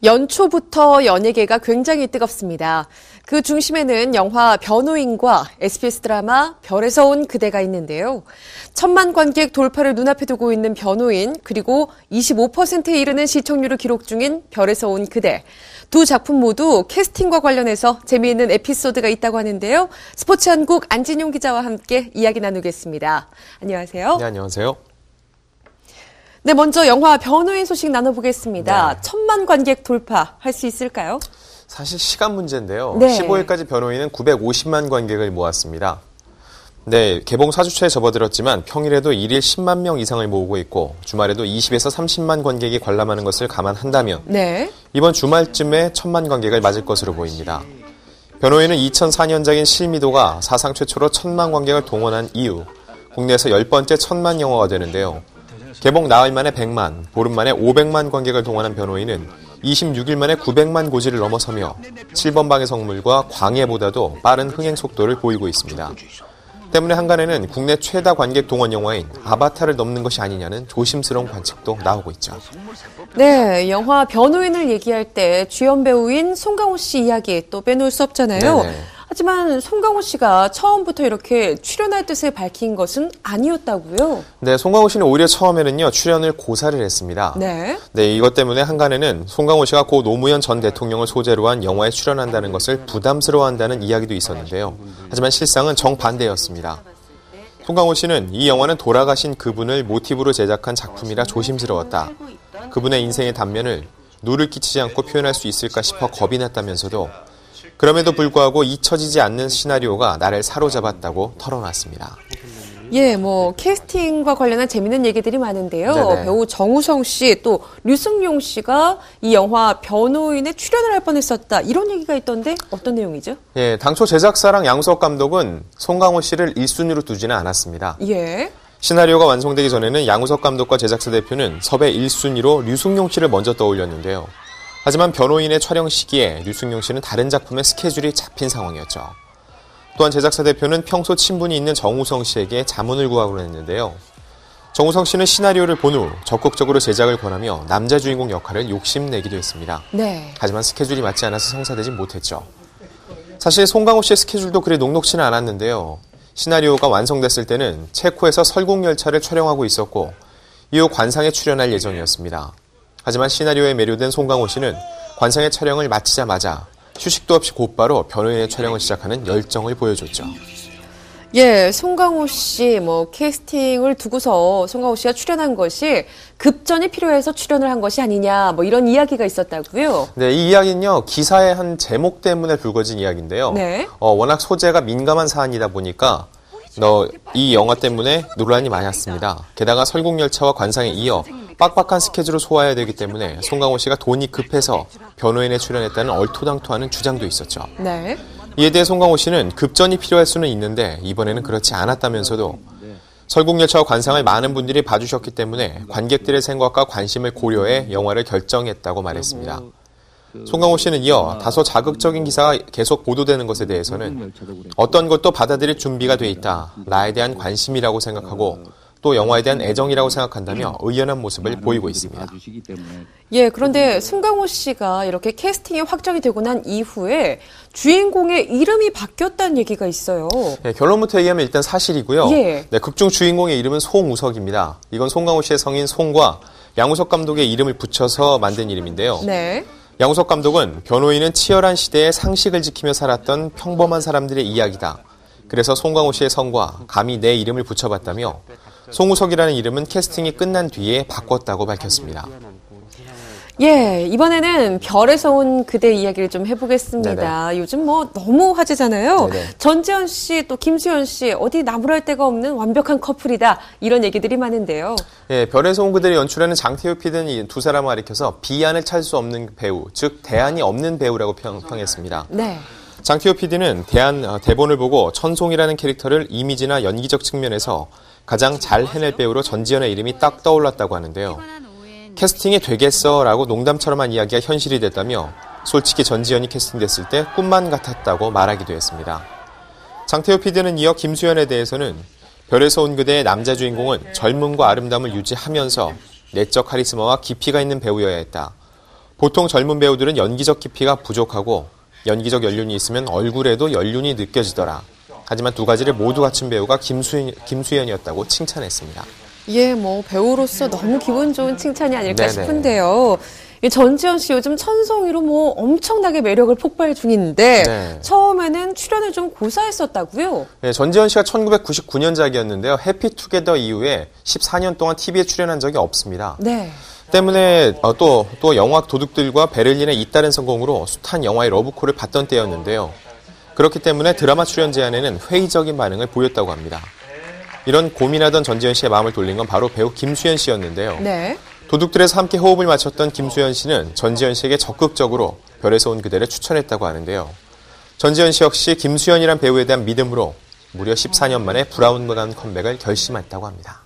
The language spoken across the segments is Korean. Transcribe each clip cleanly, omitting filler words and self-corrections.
연초부터 연예계가 굉장히 뜨겁습니다. 그 중심에는 영화 변호인과 SBS 드라마 별에서 온 그대가 있는데요. 1,000만 관객 돌파를 눈앞에 두고 있는 변호인, 그리고 25%에 이르는 시청률을 기록 중인 별에서 온 그대. 두 작품 모두 캐스팅과 관련해서 재미있는 에피소드가 있다고 하는데요. 스포츠한국 안진용 기자와 함께 이야기 나누겠습니다. 안녕하세요. 네, 안녕하세요. 네, 먼저 영화 변호인 소식 나눠보겠습니다. 네. 1,000만 관객 돌파할 수 있을까요? 사실 시간 문제인데요. 네. 15일까지 변호인은 950만 관객을 모았습니다. 네, 개봉 4주차에 접어들었지만 평일에도 1일 10만 명 이상을 모으고 있고 주말에도 20에서 30만 관객이 관람하는 것을 감안한다면 네. 이번 주말쯤에 1,000만 관객을 맞을 것으로 보입니다. 변호인은 2004년작인 실미도가 사상 최초로 1,000만 관객을 동원한 이후 국내에서 10번째 1,000만 영화가 되는데요. 개봉 나흘 만에 100만, 보름 만에 500만 관객을 동원한 변호인은 26일 만에 900만 고지를 넘어서며 7번 방의 성물과 광해보다도 빠른 흥행 속도를 보이고 있습니다. 때문에 한간에는 국내 최다 관객 동원 영화인 아바타를 넘는 것이 아니냐는 조심스러운 관측도 나오고 있죠. 네, 영화 변호인을 얘기할 때 주연 배우인 송강호 씨 이야기 또 빼놓을 수 없잖아요. 네네. 하지만 송강호 씨가 처음부터 이렇게 출연할 뜻을 밝힌 것은 아니었다고요? 네, 송강호 씨는 오히려 처음에는요, 출연을 고사를 했습니다. 네. 네, 이것 때문에 한간에는 송강호 씨가 고 노무현 전 대통령을 소재로 한 영화에 출연한다는 것을 부담스러워한다는 이야기도 있었는데요. 하지만 실상은 정반대였습니다. 송강호 씨는 이 영화는 돌아가신 그분을 모티브로 제작한 작품이라 조심스러웠다. 그분의 인생의 단면을 누를 끼치지 않고 표현할 수 있을까 싶어 겁이 났다면서도 그럼에도 불구하고 잊혀지지 않는 시나리오가 나를 사로잡았다고 털어놨습니다. 예, 캐스팅과 관련한 재미있는 얘기들이 많은데요. 네네. 배우 정우성 씨, 또 류승용 씨가 이 영화 변호인에 출연을 할 뻔했었다. 이런 얘기가 있던데 어떤 내용이죠? 예, 당초 제작사랑 양수석 감독은 송강호 씨를 1순위로 두지는 않았습니다. 예. 시나리오가 완성되기 전에는 양우석 감독과 제작사 대표는 섭외 1순위로 류승용 씨를 먼저 떠올렸는데요. 하지만 변호인의 촬영 시기에 류승용 씨는 다른 작품의 스케줄이 잡힌 상황이었죠. 또한 제작사 대표는 평소 친분이 있는 정우성 씨에게 자문을 구하곤 했는데요. 정우성 씨는 시나리오를 본 후 적극적으로 제작을 권하며 남자 주인공 역할을 욕심내기도 했습니다. 네. 하지만 스케줄이 맞지 않아서 성사되지 못했죠. 사실 송강호 씨의 스케줄도 그리 녹록지는 않았는데요. 시나리오가 완성됐을 때는 체코에서 설국열차를 촬영하고 있었고 이후 관상에 출연할 예정이었습니다. 하지만 시나리오에 매료된 송강호 씨는 관상의 촬영을 마치자마자 휴식도 없이 곧바로 변호인의 촬영을 시작하는 열정을 보여줬죠. 예, 송강호 씨, 캐스팅을 두고서 송강호 씨가 출연한 것이 급전이 필요해서 출연을 한 것이 아니냐, 이런 이야기가 있었다고요? 네, 이 이야기는요, 기사의 한 제목 때문에 불거진 이야기인데요. 네. 워낙 소재가 민감한 사안이다 보니까 이 영화 때문에 논란이 많았습니다. 게다가 설국열차와 관상에 이어 빡빡한 스케줄을 소화해야 되기 때문에 송강호 씨가 돈이 급해서 변호인에 출연했다는 얼토당토하는 주장도 있었죠. 네. 이에 대해 송강호 씨는 급전이 필요할 수는 있는데 이번에는 그렇지 않았다면서도 설국열차와 관상을 많은 분들이 봐주셨기 때문에 관객들의 생각과 관심을 고려해 영화를 결정했다고 말했습니다. 송강호 씨는 이어 다소 자극적인 기사가 계속 보도되는 것에 대해서는 어떤 것도 받아들일 준비가 돼 있다. 나에 대한 관심이라고 생각하고 또 영화에 대한 애정이라고 생각한다며 의연한 모습을 보이고 있습니다. 예, 그런데 송강호 씨가 이렇게 캐스팅이 확정이 되고 난 이후에 주인공의 이름이 바뀌었다는 얘기가 있어요. 네, 결론부터 얘기하면 일단 사실이고요. 예. 네, 극중 주인공의 이름은 송우석입니다. 이건 송강호 씨의 성인 송과 양우석 감독의 이름을 붙여서 만든 이름인데요. 네. 양우석 감독은 변호인은 치열한 시대에 상식을 지키며 살았던 평범한 사람들의 이야기다. 그래서 송강호 씨의 성과 감히 내 이름을 붙여봤다며 송우석이라는 이름은 캐스팅이 끝난 뒤에 바꿨다고 밝혔습니다. 예, 이번에는 별에서 온 그대 이야기를 좀 해보겠습니다. 네네. 요즘 너무 화제잖아요. 네네. 전지현 씨 또 김수현 씨 어디 나무랄 데가 없는 완벽한 커플이다. 이런 얘기들이 많은데요. 예, 별에서 온 그대를 연출하는 장태우 PD는 이 두 사람을 가리켜서 비안을 찰 수 없는 배우, 즉 대안이 없는 배우라고 평했습니다. 네. 장태우 PD는 대본을 보고 천송이라는 캐릭터를 이미지나 연기적 측면에서 가장 잘 해낼 배우로 전지현의 이름이 딱 떠올랐다고 하는데요. 캐스팅이 되겠어라고 농담처럼 한 이야기가 현실이 됐다며 솔직히 전지현이 캐스팅됐을 때 꿈만 같았다고 말하기도 했습니다. 장태호 PD는 이어 김수현에 대해서는 별에서 온 그대의 남자 주인공은 젊음과 아름다움을 유지하면서 내적 카리스마와 깊이가 있는 배우여야 했다. 보통 젊은 배우들은 연기적 깊이가 부족하고 연기적 연륜이 있으면 얼굴에도 연륜이 느껴지더라. 하지만 두 가지를 모두 갖춘 배우가 김수현이었다고 칭찬했습니다. 예, 배우로서 너무 기분 좋은 칭찬이 아닐까 네네. 싶은데요. 이 전지현 씨 요즘 천성이로 엄청나게 매력을 폭발 중인데 네. 처음에는 출연을 좀 고사했었다고요? 네, 전지현 씨가 1999년작이었는데요. 해피투게더 이후에 14년 동안 TV에 출연한 적이 없습니다. 네. 때문에 또 영화 도둑들과 베를린의 잇따른 성공으로 숱한 영화의 러브콜을 받던 때였는데요. 그렇기 때문에 드라마 출연 제안에는 회의적인 반응을 보였다고 합니다. 이런 고민하던 전지현 씨의 마음을 돌린 건 바로 배우 김수현 씨였는데요. 네. 도둑들에서 함께 호흡을 맞췄던 김수현 씨는 전지현 씨에게 적극적으로 별에서 온 그대를 추천했다고 하는데요. 전지현 씨 역시 김수현이란 배우에 대한 믿음으로 무려 14년 만에 브라운관 컴백을 결심했다고 합니다.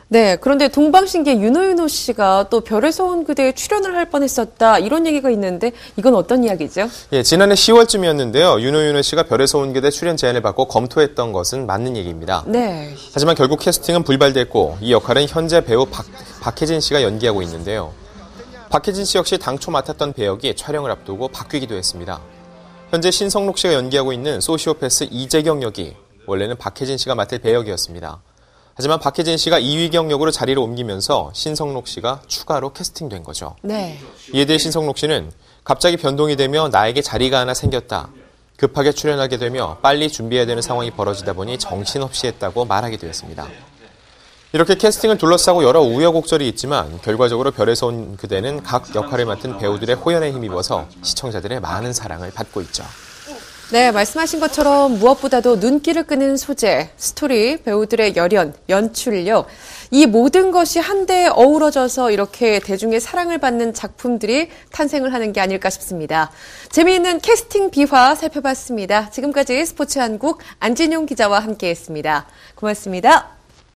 네, 그런데 동방신기 윤호윤호 씨가 또 별에서 온 그대에 출연을 할 뻔했었다 이런 얘기가 있는데 이건 어떤 이야기죠? 예, 지난해 10월쯤이었는데요. 윤호윤호 씨가 별에서 온 그대 출연 제안을 받고 검토했던 것은 맞는 얘기입니다. 네. 하지만 결국 캐스팅은 불발됐고 이 역할은 현재 배우 박혜진 씨가 연기하고 있는데요. 박혜진 씨 역시 당초 맡았던 배역이 촬영을 앞두고 바뀌기도 했습니다. 현재 신성록 씨가 연기하고 있는 소시오패스 이재경 역이 원래는 박혜진 씨가 맡을 배역이었습니다. 하지만 박혜진 씨가 이휘경 역으로 자리를 옮기면서 신성록 씨가 추가로 캐스팅된 거죠. 네. 이에 대해 신성록 씨는 갑자기 변동이 되며 나에게 자리가 하나 생겼다. 급하게 출연하게 되며 빨리 준비해야 되는 상황이 벌어지다 보니 정신없이 했다고 말하기도 했습니다. 이렇게 캐스팅을 둘러싸고 여러 우여곡절이 있지만 결과적으로 별에서 온 그대는 각 역할을 맡은 배우들의 호연에 힘입어서 시청자들의 많은 사랑을 받고 있죠. 네, 말씀하신 것처럼 무엇보다도 눈길을 끄는 소재, 스토리, 배우들의 열연, 연출력, 이 모든 것이 한데에 어우러져서 이렇게 대중의 사랑을 받는 작품들이 탄생을 하는 게 아닐까 싶습니다. 재미있는 캐스팅 비화 살펴봤습니다. 지금까지 스포츠한국 안진용 기자와 함께했습니다. 고맙습니다.